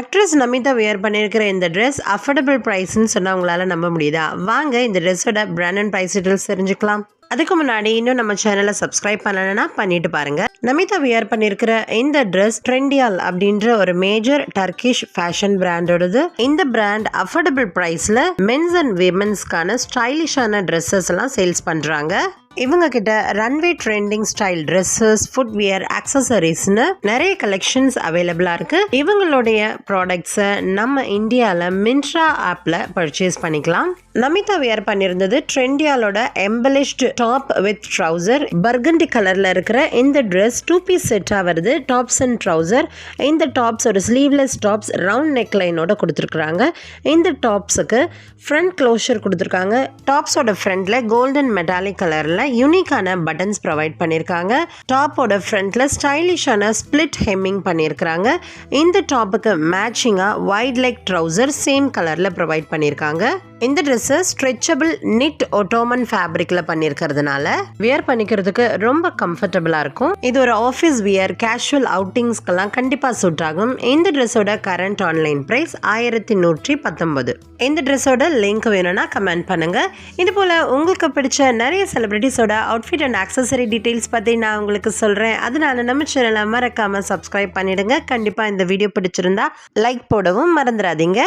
Actress Namitha wear பண்ணியிருக்கிற இந்த dress affordable ப்ரைஸ்ன்னு சொன்னால் உங்களால் நம்ப முடியுதா? வாங்க இந்த ட்ரெஸ்ஸோட பிராண்ட் அண்ட் ப்ரைஸ் டீட்டெயில்ஸ் தெரிஞ்சுக்கலாம். அதுக்கு முன்னாடி இன்னும் நம்ம சேனலை சப்ஸ்கிரைப் பண்ணலைன்னா பண்ணிட்டு பாருங்க. நமிதா வியர் பண்ணியிருக்கிற இந்த ட்ரெஸ் ட்ரெண்டியால் அப்படின்ற ஒரு மேஜர் டர்க்கிஷ் ஃபேஷன் பிராண்டோடது. இந்த பிராண்ட் அஃபோர்டபுள் ப்ரைஸில் மென்ஸ் அண்ட் விமென்ஸ்க்கான ஸ்டைலிஷான ட்ரெஸ்ஸஸ் எல்லாம் சேல்ஸ் பண்ணுறாங்க. இவங்க கிட்ட runway trending style dresses, footwear, ஆக்சசரிஸ்னு நிறைய கலெக்ஷன்ஸ் அவைலபிளாக இருக்கு. இவங்களுடைய ப்ராடக்ட்ஸை நம்ம இந்தியாவில் மின்ட்ரா ஆப்பில் பர்ச்சேஸ் பண்ணிக்கலாம். நமிதா வியர் பண்ணியிருந்தது ட்ரெண்டியாலோட embellished top with trouser. Burgundy கலரில் இருக்கிற இந்த ட்ரெஸ் 2 பீஸ் செட்டாக வருது. Tops and trouser. இந்த டாப்ஸ் ஒரு ஸ்லீவ்லெஸ் டாப்ஸ் ரவுண்ட் நெக் லைனோட கொடுத்துருக்குறாங்க. இந்த டாப்ஸுக்கு ஃப்ரண்ட் க்ளோஷர் கொடுத்துருக்காங்க. டாப்ஸோட ஃப்ரண்ட்ல கோல்டன் மெட்டாலிக் கலரில் யூனிக்கான பட்டன்ஸ் ப்ரொவைட் பண்ணியிருக்காங்க. டாப்போட ஃப்ரண்ட்ல ஸ்டைலிஷான ஸ்பிளிட் ஹெம்மிங் பண்ணியிருக்காங்க. இந்த டாப்புக்கு மேட்சிங்காக வைட் லெக் ட்ரௌசர் சேம் கலரில் ப்ரொவைட் பண்ணியிருக்காங்க. இந்த ட்ரெஸ்ஸை ஸ்ட்ரெச்சபிள் நிட் ஒட்டோமன் ஃபேப்ரிக்ல பண்ணியிருக்கிறதுனால வியர் பண்ணிக்கிறதுக்கு ரொம்ப கம்ஃபர்டபுளாக இருக்கும். இது ஒரு ஆஃபீஸ் வியர், கேஷுவல் அவுட்டிங்ஸ்க்கெல்லாம் கண்டிப்பாக சூட் ஆகும். இந்த ட்ரெஸ்ஸோட கரண்ட் ஆன்லைன் ப்ரைஸ் 1119. இந்த ட்ரெஸ்ஸோட லிங்க் வேணும்னா கமெண்ட் பண்ணுங்க. இது போல உங்களுக்கு பிடிச்ச நிறைய செலிபிரிட்டிஸோட அவுட்ஃபிட் அண்ட் ஆக்சசரி டீடைல்ஸ் பற்றி நான் உங்களுக்கு சொல்கிறேன். அதனால நம்ம சேனலை மறக்காம சப்ஸ்கிரைப் பண்ணிடுங்க. கண்டிப்பாக இந்த வீடியோ பிடிச்சிருந்தா லைக் போடவும் மறந்துடாதீங்க.